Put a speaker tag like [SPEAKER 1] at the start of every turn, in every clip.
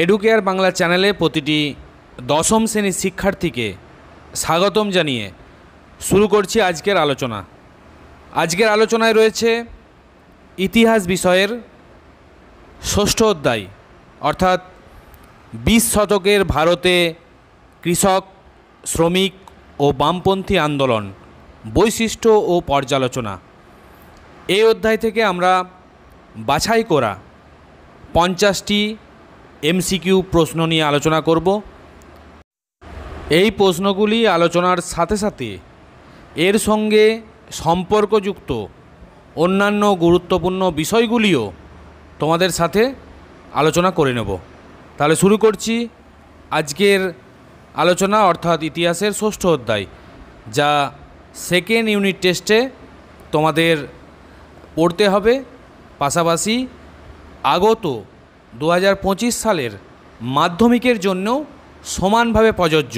[SPEAKER 1] Educare Bangla চ্যানেলে প্রতিটি দশম শ্রেণীর শিক্ষার্থীকে স্বাগতম জানিয়ে শুরু করছি আজকের আলোচনা। আজকের আলোচনায় রয়েছে ইতিহাস বিষয়ের ষষ্ঠ অধ্যায়, অর্থাৎ 20 শতকের ভারতে কৃষক, শ্রমিক ও বামপন্থী আন্দোলন, বৈশিষ্ট্য ও পর্যালোচনা। এই অধ্যায় থেকে আমরা বাছাই করা 50টি এমসিকিউ প্রশ্ন নিয়ে আলোচনা করব। এই প্রশ্নগুলি আলোচনার সাথে সাথে এর সঙ্গে সম্পর্কযুক্ত অন্যান্য গুরুত্বপূর্ণ বিষয়গুলিও তোমাদের সাথে আলোচনা করে নেব। তাহলে শুরু করছি আজকের আলোচনা, অর্থাৎ ইতিহাসের ষষ্ঠ অধ্যায়, যা সেকেন্ড ইউনিট টেস্টে তোমাদের পড়তে হবে, পাশাপাশি আগত 2025 সালের মাধ্যমিকের জন্য সমানভাবে প্রযোজ্য।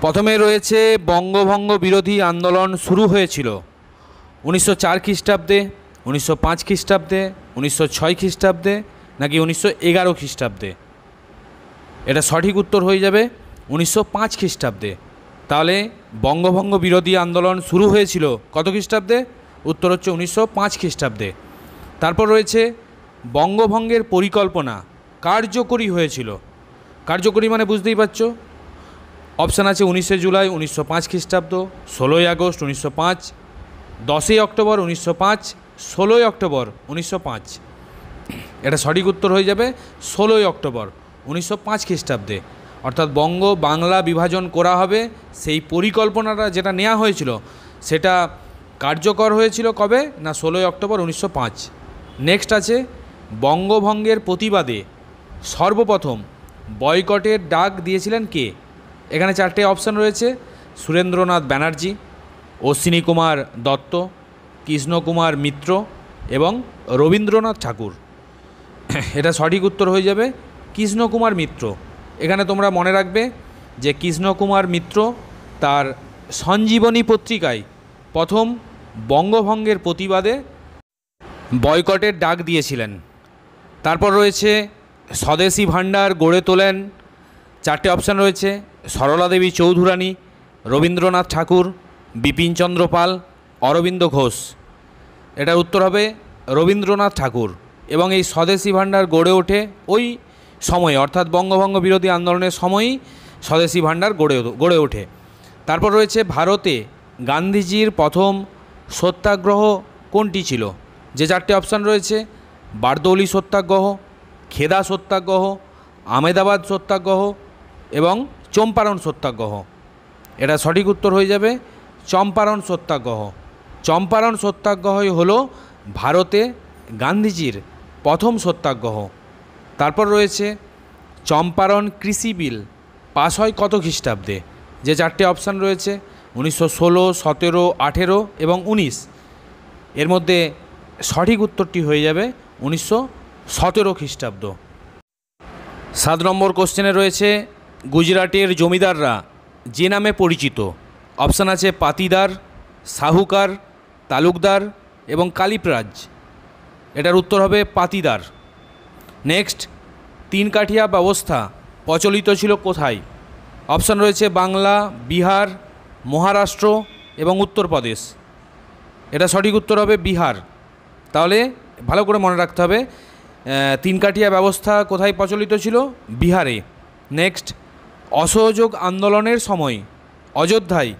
[SPEAKER 1] প্রথমে রয়েছে বঙ্গভঙ্গ বিরোধী আন্দোলন শুরু হয়েছিল 1904 খ্রিস্টাব্দে, 1905 খ্রিস্টাব্দে, 1906 খ্রিস্টাব্দে নাকি 1911 খ্রিস্টাব্দে। এটা সঠিক উত্তর হয়ে যাবে 1905 খ্রিস্টাব্দে। তাহলে বঙ্গভঙ্গ বিরোধী আন্দোলন শুরু হয়েছিল কত খ্রিস্টাব্দে? উত্তর হচ্ছে 1905 খ্রিস্টাব্দে। তারপর রয়েছে বঙ্গভঙ্গের পরিকল্পনা কার্যকরী হয়েছিল। কার্যকরী মানে বুঝতেই পারছো, অপশান আছে 19শে জুলাই 1905 খ্রিস্টাব্দ, 16ই আগস্ট 1905, 10ই অক্টোবর 1905, 16ই অক্টোবর 1905। এটা সঠিক উত্তর হয়ে যাবে 16ই অক্টোবর 1905 খ্রিস্টাব্দে। অর্থাৎ বাংলা বিভাজন করা হবে, সেই পরিকল্পনাটা যেটা নেওয়া হয়েছিল সেটা কার্যকর হয়েছিল কবে? না 16ই অক্টোবর 1905। নেক্সট আছে বঙ্গভঙ্গের প্রতিবাদে সর্বপ্রথম বয়কটের ডাক দিয়েছিলেন কে? এখানে 4টে অপশান রয়েছে: সুরেন্দ্রনাথ ব্যানার্জি, অশ্বিনী কুমার দত্ত, কৃষ্ণকুমার মিত্র এবং রবীন্দ্রনাথ ঠাকুর। এটা সঠিক উত্তর হয়ে যাবে কৃষ্ণকুমার মিত্র। এখানে তোমরা মনে রাখবে যে কৃষ্ণকুমার মিত্র তার সঞ্জীবনী পত্রিকায় প্রথম বঙ্গভঙ্গের প্রতিবাদে বয়কটের ডাক দিয়েছিলেন। তারপর রয়েছে স্বদেশী ভাণ্ডার গড়ে তোলেন, 4টে অপশান রয়েছে: সরলা দেবী চৌধুরানী, রবীন্দ্রনাথ ঠাকুর, বিপিনচন্দ্র পাল, অরবিন্দ ঘোষ। এটার উত্তর হবে রবীন্দ্রনাথ ঠাকুর। এবং এই স্বদেশী ভাণ্ডার গড়ে ওঠে ওই সময়ে, অর্থাৎ বঙ্গভঙ্গ বিরোধী আন্দোলনের সময়ই স্বদেশী ভাণ্ডার গড়ে ওঠে। তারপর রয়েছে ভারতে গান্ধীজির প্রথম সত্যাগ্রহ কোনটি ছিল? যে 4টে অপশান রয়েছে: বারদৌলি সত্যাগ্রহ, খেদা সত্যাগ্রহ, আহমেদাবাদ সত্যাগ্রহ এবং চম্পারণ সত্যাগ্রহ। এটা সঠিক উত্তর হয়ে যাবে চম্পারণ সত্যাগ্রহ। চম্পারণ সত্যাগ্রহই হলো ভারতে গান্ধীজির প্রথম সত্যাগ্রহ। তারপর রয়েছে চম্পারণ কৃষি বিল পাস হয় কত খ্রিস্টাব্দে? যে 4টে অপশান রয়েছে 1916, 17, 18 এবং 19। এর মধ্যে সঠিক উত্তরটি হয়ে যাবে 1917 খ্রিস্টাব্দ। 7 নম্বর কোশ্চেনে রয়েছে গুজরাটের জমিদাররা যে নামে পরিচিত। অপশান আছে পাতিদার, সাহুকার, তালুকদার এবং কালিপ্রাজ। এটার উত্তর হবে পাতিদার। নেক্সট, 3 কাঠিয়া ব্যবস্থা প্রচলিত ছিল কোথায়? অপশান রয়েছে বাংলা, বিহার, মহারাষ্ট্র এবং উত্তরপ্রদেশ। এটা সঠিক উত্তর হবে বিহার। তাহলে ভালো করে মনে রাখতে হবে 3 কাঠিয়া ব্যবস্থা কোথায় প্রচলিত ছিল? বিহারে। নেক্সট, অসহযোগ আন্দোলনের সময় অযোধ্যায়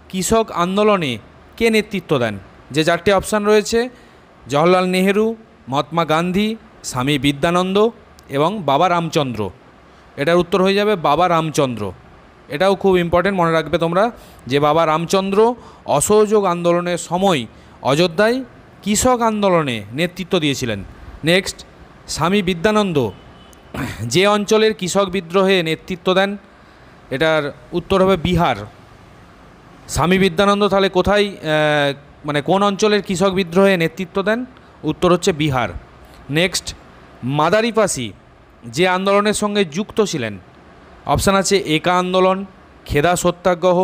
[SPEAKER 1] কৃষক আন্দোলনে কে নেতৃত্ব দেন? যে 4টে অপশান রয়েছে জওহরলাল নেহেরু, মহাত্মা গান্ধী, স্বামী বিদ্যানন্দ এবং বাবা রামচন্দ্র। এটার উত্তর হয়ে যাবে বাবা রামচন্দ্র। এটাও খুব ইম্পর্টেন্ট, মনে রাখবে তোমরা যে বাবা রামচন্দ্র অসহযোগ আন্দোলনের সময় অযোধ্যায় কৃষক আন্দোলনে নেতৃত্ব দিয়েছিলেন। নেক্সট, স্বামী বিদ্যানন্দ যে অঞ্চলের কৃষক বিদ্রোহে নেতৃত্ব দেন? এটার উত্তর হবে বিহার। স্বামী বিদ্যানন্দ তাহলে কোথায়, মানে কোন অঞ্চলের কৃষক বিদ্রোহে নেতৃত্ব দেন? উত্তর হচ্ছে বিহার। নেক্সট, মাদারিপাসি যে আন্দোলনের সঙ্গে যুক্ত ছিলেন? অপশান আছে একা আন্দোলন, খেদা সত্যাগ্রহ,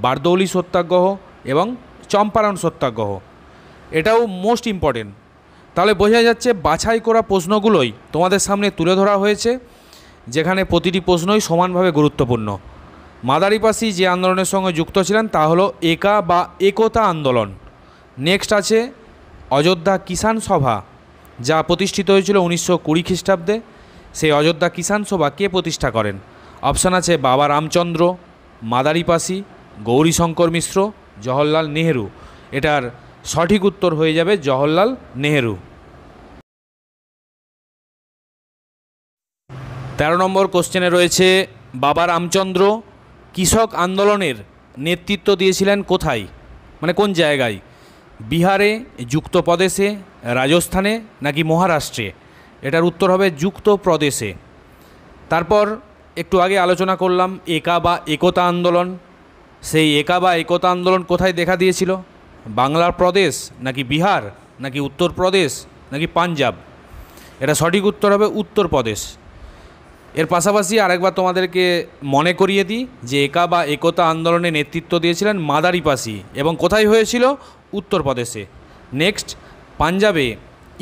[SPEAKER 1] বারদৌলি সত্যাগ্রহ এবং চম্পারণ সত্যাগ্রহ। এটাও মোস্ট ইম্পর্টেন্ট, তাহলে বোঝা যাচ্ছে বাছাই করা প্রশ্নগুলোই তোমাদের সামনে তুলে ধরা হয়েছে, যেখানে প্রতিটি প্রশ্নই সমানভাবে গুরুত্বপূর্ণ। মাদারিপাসি যে আন্দোলনের সঙ্গে যুক্ত ছিলেন তা হলো একা বা একতা আন্দোলন। নেক্সট আছে অযোধ্যা কিষাণ সভা, যা প্রতিষ্ঠিত হয়েছিল 1920 খ্রিস্টাব্দে। সেই অযোধ্যা কিষাণ সভা কে প্রতিষ্ঠা করেন? অপশান আছে বাবা রামচন্দ্র, মাদারিপাসি, গৌরীশঙ্কর মিশ্র, জওহরলাল নেহেরু। এটার সঠিক উত্তর হয়ে যাবে জওহরলাল নেহেরু। 13 নম্বর কোশ্চেনে রয়েছে বাবা রামচন্দ্র কৃষক আন্দোলনের নেতৃত্ব দিয়েছিলেন কোথায়, মানে কোন জায়গায়? বিহারে, যুক্তপ্রদেশে, রাজস্থানে নাকি মহারাষ্ট্রে? এটার উত্তর হবে যুক্তপ্রদেশে। তারপর একটু আগে আলোচনা করলাম একা বা একতা আন্দোলন। সেই একা বা একতা আন্দোলন কোথায় দেখা দিয়েছিল? বাংলার প্রদেশ নাকি বিহার নাকি উত্তরপ্রদেশ নাকি পাঞ্জাব? এটা সঠিক উত্তর হবে উত্তরপ্রদেশ। এর পাশাপাশি আরেকবার তোমাদেরকে মনে করিয়ে দিই যে একা বা একতা আন্দোলনে নেতৃত্ব দিয়েছিলেন মাদারিপাসি, এবং কোথায় হয়েছিল? উত্তরপ্রদেশে। নেক্সট, পাঞ্জাবে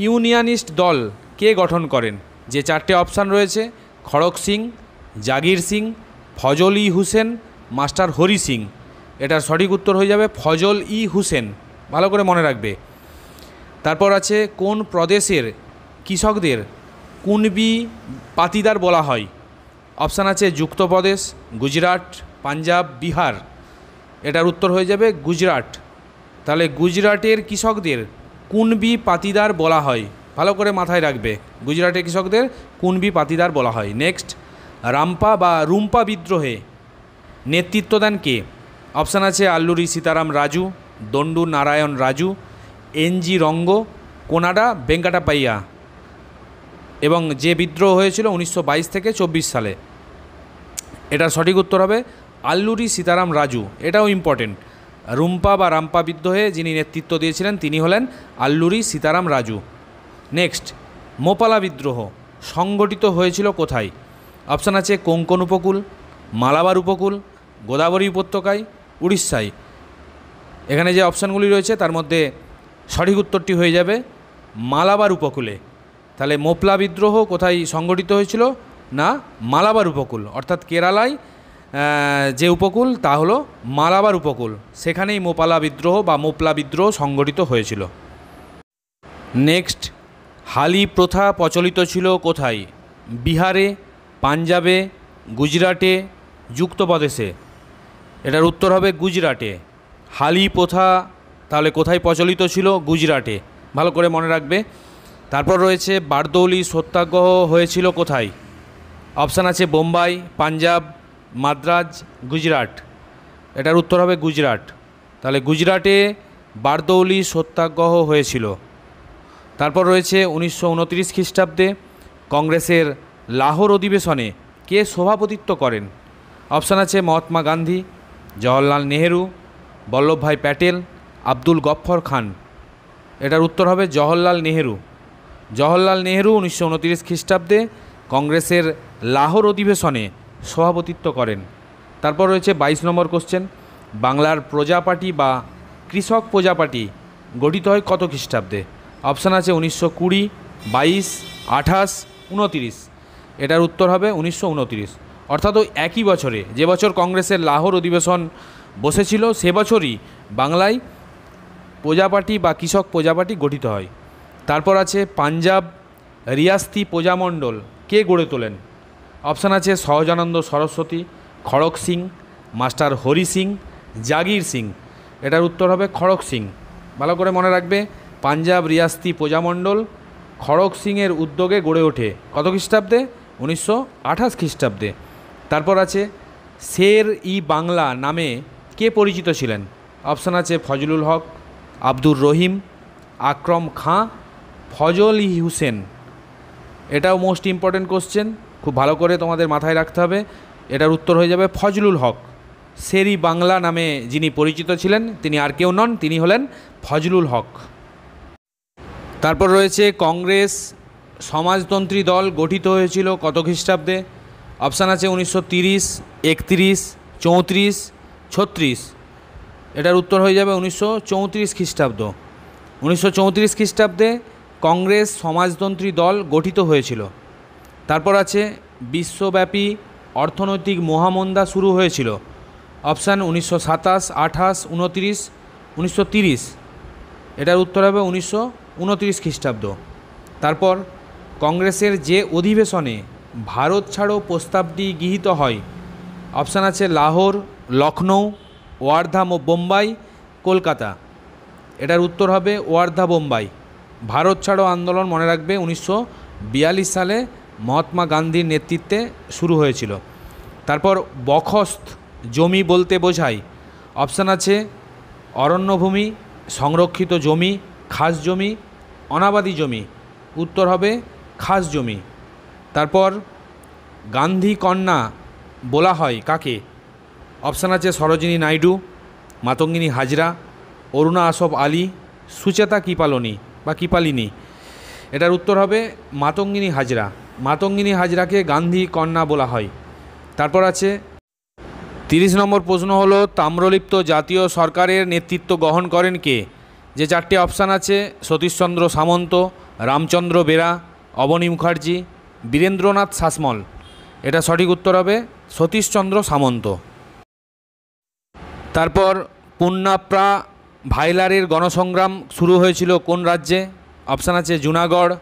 [SPEAKER 1] ইউনিয়নিস্ট দল কে গঠন করেন? যে 4টে অপশান রয়েছে, খড়ক সিং, জাগির সিং, ফজল ই হুসেন, মাস্টার হরি সিং। এটার সঠিক উত্তর হয়ে যাবে ফজল ই হুসেন, ভালো করে মনে রাখবে। তারপর আছে কোন প্রদেশের কৃষকদের কুনবি পাতিদার বলা হয়? অপশান আছে যুক্তপ্রদেশ, গুজরাট, পাঞ্জাব, বিহার। এটার উত্তর হয়ে যাবে গুজরাট। তাহলে গুজরাটের কৃষকদের কুনবি পাতিদার বলা হয়, ভালো করে মাথায় রাখবে, গুজরাটের কৃষকদের কুনবি পাতিদার বলা হয়। নেক্সট, রাম্পা বা রুম্পা বিদ্রোহে নেতৃত্ব দেন কে? অপশান আছে আল্লুরি সীতারাম রাজু, দণ্ডু নারায়ণ রাজু, এনজি রঙ্গ, কোনাডা বেঙ্কাটাপাইয়া। এবং যে বিদ্রোহ হয়েছিল 1922 থেকে 24 সালে। এটার সঠিক উত্তর হবে আল্লুরি সীতারাম রাজু। এটাও ইম্পর্টেন্ট। রুম্পা বা রাম্পা বিদ্রোহে যিনি নেতৃত্ব দিয়েছিলেন তিনি হলেন আল্লুরি সীতারাম রাজু। নেক্সট, মোপালা বিদ্রোহ সংগঠিত হয়েছিল কোথায়? অপশান আছে কোঙ্কণ উপকূল, মালাবার উপকূল, গোদাবরী উপত্যকায়, উড়িষ্যায়। এখানে যে অপশানগুলি রয়েছে তার মধ্যে সঠিক উত্তরটি হয়ে যাবে মালাবার উপকূলে। তাহলে মোপলা বিদ্রোহ কোথায় সংগঠিত হয়েছিল? না, মালাবার উপকূল, অর্থাৎ কেরালায় যে উপকূল তা হলো মালাবার উপকূল, সেখানেই মোপালা বিদ্রোহ বা মোপলা বিদ্রোহ সংগঠিত হয়েছিল। নেক্সট, হালি প্রথা প্রচলিত ছিল কোথায়? বিহারে, পাঞ্জাবে, গুজরাটে, যুক্তপ্রদেশে। এটার উত্তর হবে গুজরাটে। হালি প্রথা তাহলে কোথায় প্রচলিত ছিল? গুজরাটে, ভালো করে মনে রাখবে। তারপর রয়েছে বারদৌলি সত্যাগ্রহ হয়েছিল কোথায়? অপশান আছে বোম্বাই, পাঞ্জাব, মাদ্রাজ, গুজরাট। এটার উত্তর হবে গুজরাট। তাহলে গুজরাটে বারদৌলি সত্যাগ্রহ হয়েছিল। তারপর রয়েছে 1929 খ্রিস্টাব্দে কংগ্রেসের লাহোর অধিবেশনে কে সভাপতিত্ব করেন? অপশান আছে মহাত্মা গান্ধী, জওহরলাল নেহেরু, বল্লভভাই প্যাটেল, আব্দুল গফ্ফর খান। এটার উত্তর হবে জওহরলাল নেহেরু। জওহরলাল নেহেরু 1929 খ্রিস্টাব্দে কংগ্রেসের লাহোর অধিবেশনে সভাপতিত্ব করেন। তারপর রয়েছে 22 নম্বর কোশ্চেন, বাংলার প্রজা পার্টি বা কৃষক প্রজা পার্টি গঠিত হয় কত খ্রিস্টাব্দে? অপশান আছে 1920, 22, 28, 29। এটার উত্তর হবে 1929, অর্থাৎ ওই একই বছরে, যে বছর কংগ্রেসের লাহোর অধিবেশন বসেছিল সে বছরই বাংলায় প্রজা পার্টি বা কৃষক প্রজা পার্টি গঠিত হয়। তারপর আছে পাঞ্জাব রিয়াস্তি প্রজামণ্ডল কে গড়ে তোলেন? অপশান আছে সহজানন্দ সরস্বতী, খড়ক সিং, মাস্টার হরি সিং, জাগির সিং। এটার উত্তর হবে খড়ক সিং, ভালো করে মনে রাখবে। পাঞ্জাব রিয়াস্তি প্রজামণ্ডল খড়ক সিংয়ের উদ্যোগে গড়ে ওঠে কত খ্রিস্টাব্দে? 1928 খ্রিস্টাব্দে। তারপর আছে শের ই বাংলা নামে কে পরিচিত ছিলেন? অপশান আছে ফজলুল হক, আব্দুর রহিম, আকরম খাঁ, ফজল ই হুসেন। এটাও মোস্ট ইম্পর্টেন্ট কোশ্চেন, খুব ভালো করে তোমাদের মাথায় রাখতে হবে। এটার উত্তর হয়ে যাবে ফজলুল হক। শের ই বাংলা নামে যিনি পরিচিত ছিলেন তিনি আর কেউ নন, তিনি হলেন ফজলুল হক। তারপর রয়েছে কংগ্রেস সমাজতন্ত্রী দল গঠিত হয়েছিল কত খ্রিস্টাব্দে? অপশান আছে 1930, 31, 34, 36। এটার উত্তর হয়ে যাবে 1934 খ্রিস্টাব্দ। 1934 খ্রিস্টাব্দে কংগ্রেস সমাজতন্ত্রী দল গঠিত হয়েছিল? তারপর আছে বিশ্বব্যাপী অর্থনৈতিক মহামন্দা শুরু হয়েছিল? অপশান 1927, 28, 29, 1930। এটার উত্তর হবে 1929 খ্রিস্টাব্দ। তারপর কংগ্রেসের যে অধিবেশনে ভারত ছাড়ো প্রস্তাবটি গৃহীত হয়? অপশান আছে লাহোর, লখনৌ, ওয়ার্ধা বোম্বাই, কলকাতা। এটার উত্তর হবে ওয়ার্ধা বোম্বাই। ভারত ছাড়ো আন্দোলন মনে রাখবে 1942 সালে মহাত্মা গান্ধীর নেতৃত্বে শুরু হয়েছিল। তারপর বখস্ত জমি বলতে বোঝায়? অপশান আছে অরণ্যভূমি, সংরক্ষিত জমি, খাস জমি, অনাবাদি জমি। উত্তর হবে খাস জমি। তারপর গান্ধী কন্যা বলা হয় কাকে? অপশান আছে সরোজিনী নাইডু, মাতঙ্গিনী হাজরা, অরুণা আসফ আলী, সুচেতা কৃপালিনী বা কৃপালিনী। এটার উত্তর হবে মাতঙ্গিনী হাজরা। মাতঙ্গিনী হাজরাকে গান্ধী কন্যা বলা হয়। তারপর আছে 30 নম্বর প্রশ্ন হলো তাম্রলিপ্ত জাতীয় সরকারের নেতৃত্ব গ্রহণ করেন কে? যে চারটে অপশান আছে সতীশচন্দ্র সামন্ত, রামচন্দ্র বেরা, অবনী মুখার্জি, বীরেন্দ্রনাথ শাসমল। এটা সঠিক উত্তর হবে সতীশচন্দ্র সামন্ত। তারপর পুন্নাপ্রা ভাইলারের গণসংগ্রাম শুরু হয়েছিল কোন রাজ্যে? অপশান আছে জুনাগড়,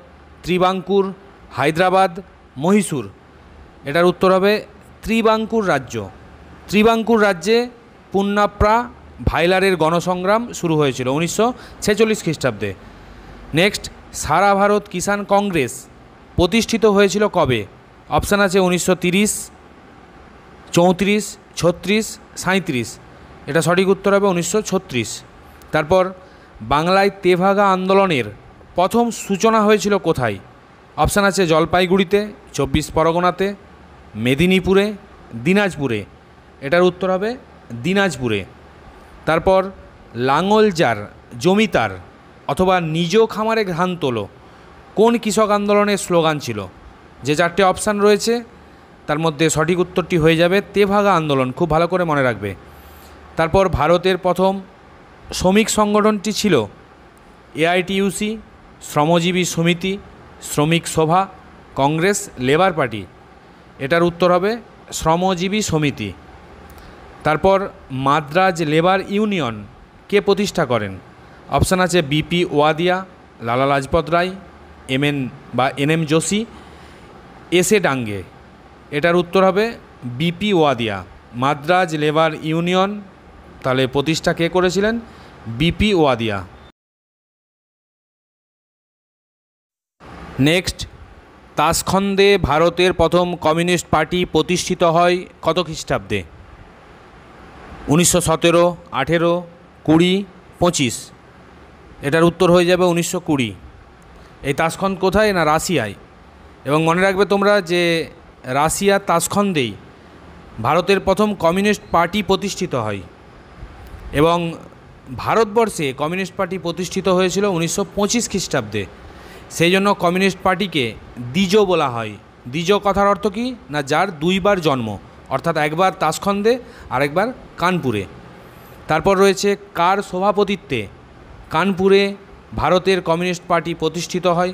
[SPEAKER 1] ত্রিবাঙ্কুর, হায়দ্রাবাদ, মহীশূর। এটার উত্তর হবে ত্রিবাঙ্কুর রাজ্য। ত্রিবাঙ্কুর রাজ্যে পুন্নাপ্রা ভাইলারের গণসংগ্রাম শুরু হয়েছিল 1946 খ্রিস্টাব্দে। নেক্সট, সারা ভারত কিষাণ কংগ্রেস প্রতিষ্ঠিত হয়েছিল কবে? অপশান আছে 1930, 34, 36, 37। এটা সঠিক উত্তর হবে 1936। তারপর বাংলায় তেভাগা আন্দোলনের প্রথম সূচনা হয়েছিল কোথায়? অপশান আছে জলপাইগুড়িতে, 24 পরগনাতে, মেদিনীপুরে, দিনাজপুরে। এটার উত্তর হবে দিনাজপুরে। তারপর লাঙল যার জমিদার অথবা নিজ খামারে ধান তোলো কোন কৃষক আন্দোলনের স্লোগান ছিল? যে চারটে অপশান রয়েছে তার মধ্যে সঠিক উত্তরটি হয়ে যাবে তেভাগা আন্দোলন। খুব ভালো করে মনে রাখবে। তারপর ভারতের প্রথম শ্রমিক সংগঠনটি ছিল এআইটিইউসি, শ্রমজীবী সমিতি, শ্রমিক সভা, কংগ্রেস, লেবার পার্টি। এটার উত্তর হবে শ্রমজীবী সমিতি। তারপর মাদ্রাজ লেবার ইউনিয়ন কে প্রতিষ্ঠা করেন? অপশান আছে BP Wadia, Lala Lajpat Rai, NM Joshi, SA ডাঙ্গে। এটার উত্তর হবে BP Wadia. Madras labour union তাহলে প্রতিষ্ঠা কে করেছিলেন? বিপি ওয়াদিয়া। নেক্সট, তাশখন্দে ভারতের প্রথম কমিউনিস্ট পার্টি প্রতিষ্ঠিত হয় কত খ্রিস্টাব্দে? 1917, 18, 20, 25। এটার উত্তর হয়ে যাবে 1920। এই তাশখন্দ কোথায়? না রাশিয়ায়। এবং মনে রাখবে তোমরা যে রাশিয়ার তাশখন্দেই ভারতের প্রথম কমিউনিস্ট পার্টি প্রতিষ্ঠিত হয়। এবং ভারতবর্ষে কমিউনিস্ট পার্টি প্রতিষ্ঠিত হয়েছিল 1925 খ্রিস্টাব্দে। সেই জন্য কমিউনিস্ট পার্টিকে দ্বিজ বলা হয়। দ্বিজ কথার অর্থ কী? না যার দুইবার জন্ম, অর্থাৎ একবার তাশখন্দে আর একবার কানপুরে। তারপর রয়েছে কার সভাপতিত্বে কানপুরে ভারতের কমিউনিস্ট পার্টি প্রতিষ্ঠিত হয়?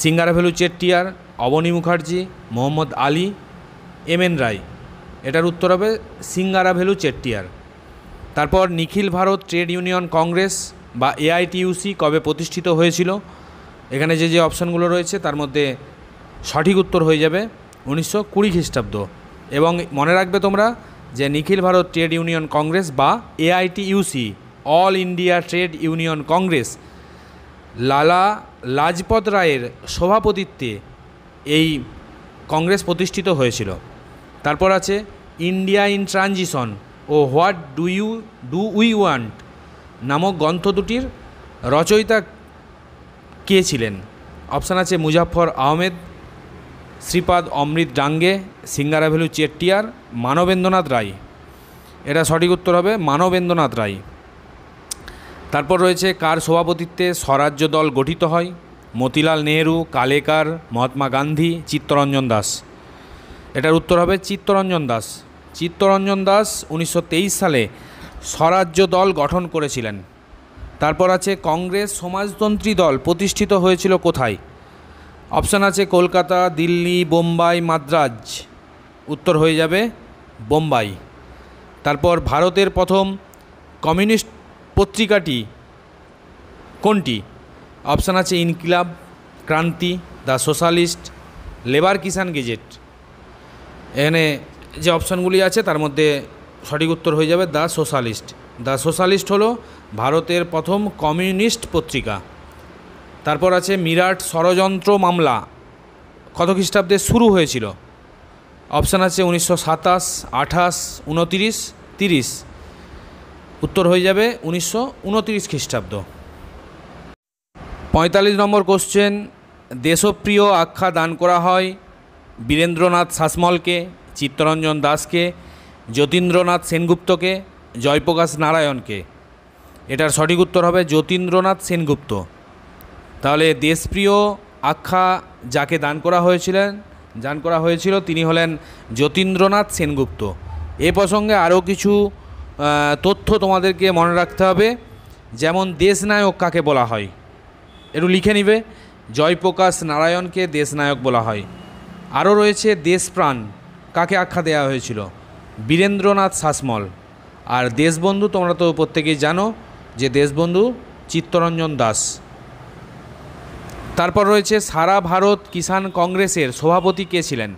[SPEAKER 1] সিঙ্গারাভেলু চেট্টিয়ার, অবনী মুখার্জি, মোহাম্মদ আলী, এমএন রায়। এটার উত্তর হবে সিঙ্গারাভেলু চেট্টিয়ার। তারপর নিখিল ভারত ট্রেড ইউনিয়ন কংগ্রেস বা এআইটিইউসি কবে প্রতিষ্ঠিত হয়েছিল? এখানে যে অপশানগুলো রয়েছে তার মধ্যে সঠিক উত্তর হয়ে যাবে 1920 খ্রিস্টাব্দ। এবং মনে রাখবে তোমরা যে নিখিল ভারত ট্রেড ইউনিয়ন কংগ্রেস বা AITUC, all India trade union Congress, Lala Lajpat রায়ের সভাপতিত্বে এই কংগ্রেস প্রতিষ্ঠিত হয়েছিল। তারপর আছে ইন্ডিয়া ইন ট্রানজিশন ও হোয়াট ডু উই ওয়ান্ট নামক গ্রন্থ দুটির রচয়িতা কে ছিলেন? অপশান আছে মুজাফফর আহমেদ, শ্রীপাদ অমৃত ডাঙ্গে, সিঙ্গারাভেলু চেট্টিয়ার, মানবেন্দ্রনাথ রায়। এটা সঠিক উত্তর হবে মানবেন্দ্রনাথ রায়। তারপর রয়েছে কার সভাপতিত্বে স্বরাজ্য দল গঠিত হয়? মতিলাল নেহেরু, কালেকার, মহাত্মা গান্ধী, চিত্তরঞ্জন দাস। এটার উত্তর হবে চিত্তরঞ্জন দাস। চিত্তরঞ্জন দাস 1923 সালে স্বরাজ্য দল গঠন করেছিলেন। তারপর আছে কংগ্রেস সমাজতন্ত্রী দল প্রতিষ্ঠিত হয়েছিল কোথায়? অপশান আছে কলকাতা, দিল্লি, বোম্বাই, মাদ্রাজ। উত্তর হয়ে যাবে বোম্বাই। তারপর ভারতের প্রথম কমিউনিস্ট পত্রিকাটি কোনটি? অপশান আছে Inquilab, Kranti, the socialist, labour Kisan gazette. এখানে যে অপশানগুলি আছে তার মধ্যে সঠিক উত্তর হয়ে যাবে দ্য সোশ্যালিস্ট। দ্য সোশ্যালিস্ট হলো ভারতের প্রথম কমিউনিস্ট পত্রিকা। তারপর আছে মিরাট ষড়যন্ত্র মামলা কত খ্রিস্টাব্দে শুরু হয়েছিল? অপশান আছে 1927, 28, 29, 30। উত্তর হয়ে যাবে 1929 খ্রিস্টাব্দ। 45 নম্বর কোশ্চেন, দেশপ্রিয় আখ্যা দান করা হয় বীরেন্দ্রনাথ শাসমলকে, চিত্তরঞ্জন দাসকে, যতীন্দ্রনাথ সেনগুপ্তকে, জয়প্রকাশ নারায়ণকে। এটার সঠিক উত্তর হবে যতীন্দ্রনাথ সেনগুপ্ত। তাহলে দেশপ্রিয় আখ্যা যাকে দান করা হয়েছিল তিনি হলেন যতীন্দ্রনাথ সেনগুপ্ত। এ প্রসঙ্গে আরও কিছু তথ্য তোমাদেরকে মনে রাখতে হবে, যেমন দেশনায়ক কাকে বলা হয় একটু লিখে নিবে। জয়প্রকাশ নারায়ণকে দেশনায়ক বলা হয়। আরও রয়েছে দেশপ্রাণ কাকে আখ্যা দেওয়া হয়েছিল? বীরেন্দ্রনাথ শাসমল। আর দেশবন্ধু তোমরা তো প্রত্যেকেই জানো যে দেশবন্ধু চিত্তরঞ্জন দাস। তারপর রয়েছে সারা ভারত কিষাণ কংগ্রেসের সভাপতি কে ছিলেন?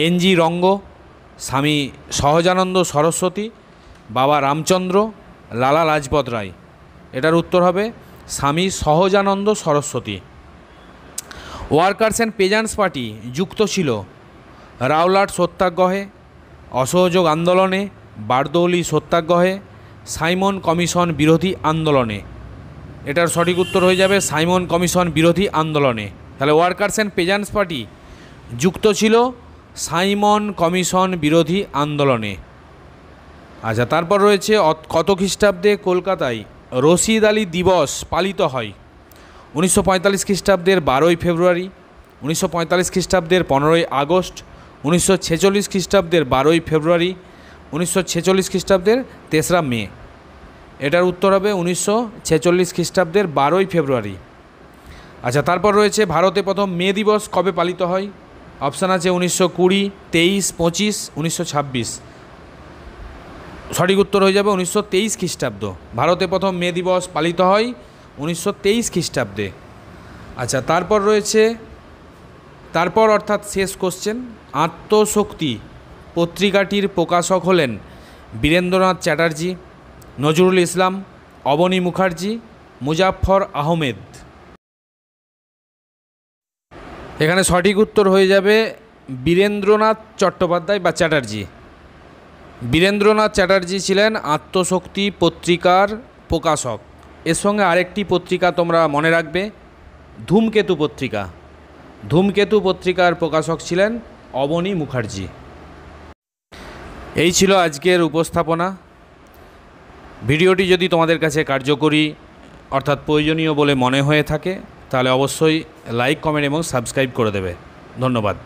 [SPEAKER 1] এনজি রঙ্গ, স্বামী সহজানন্দ সরস্বতী, বাবা রামচন্দ্র, লালা লাজপত রায়। এটার উত্তর হবে স্বামী Sahajanand Saraswati. Workers and peasants party যুক্ত ছিল রাওলাট সত্যাগ্রহে, অসহযোগ আন্দোলনে, বারদৌলি সত্যাগ্রহে, সাইমন কমিশন বিরোধী আন্দোলনে। এটার সঠিক উত্তর হয়ে যাবে সাইমন কমিশন বিরোধী আন্দোলনে। তাহলে ওয়ার্কার্স অ্যান্ড পেজেন্টস পার্টি যুক্ত ছিল সাইমন কমিশন বিরোধী আন্দোলনে। আচ্ছা, তারপর রয়েছে কত খ্রিস্টাব্দে কলকাতায় রশিদ আলী দিবস পালিত হয়? 1945 খ্রিস্টাব্দের 12ই ফেব্রুয়ারি, 1945 খ্রিস্টাব্দের 15ই আগস্ট, 1946 খ্রিস্টাব্দের 12ই ফেব্রুয়ারি, 1946 খ্রিস্টাব্দের 3রা মে। এটার উত্তর হবে 1946 খ্রিস্টাব্দের 12ই ফেব্রুয়ারি। আচ্ছা, তারপর রয়েছে ভারতে প্রথম মে দিবস কবে পালিত হয়? অপশান আছে 1920, 23, 25, 1926। সঠিক উত্তর হয়ে যাবে 1923 খ্রিস্টাব্দ। ভারতে প্রথম মে দিবস পালিত হয় 1923 খ্রিস্টাব্দে। আচ্ছা, তারপর অর্থাৎ শেষ কোশ্চেন, আত্মশক্তি পত্রিকাটির প্রকাশক হলেন বীরেন্দ্রনাথ চ্যাটার্জি, নজরুল ইসলাম, অবনী মুখার্জি, মুজাফফর আহমেদ। এখানে সঠিক উত্তর হয়ে যাবে বীরেন্দ্রনাথ চট্টোপাধ্যায় বা চ্যাটার্জি। বীরেন্দ্রনাথ চ্যাটার্জি ছিলেন আত্মশক্তি পত্রিকার প্রকাশক। এর সঙ্গে আরেকটি পত্রিকা তোমরা মনে রাখবে, ধূমকেতু পত্রিকা। ধূমকেতু পত্রিকার প্রকাশক ছিলেন অবনী মুখার্জি। এই ছিল আজকের উপস্থাপনা। ভিডিওটি যদি তোমাদের কাছে কার্যকরী অর্থাৎ প্রয়োজনীয় বলে মনে হয়ে থাকে তাহলে অবশ্যই লাইক, কমেন্ট এবং সাবস্ক্রাইব করে দেবে। ধন্যবাদ।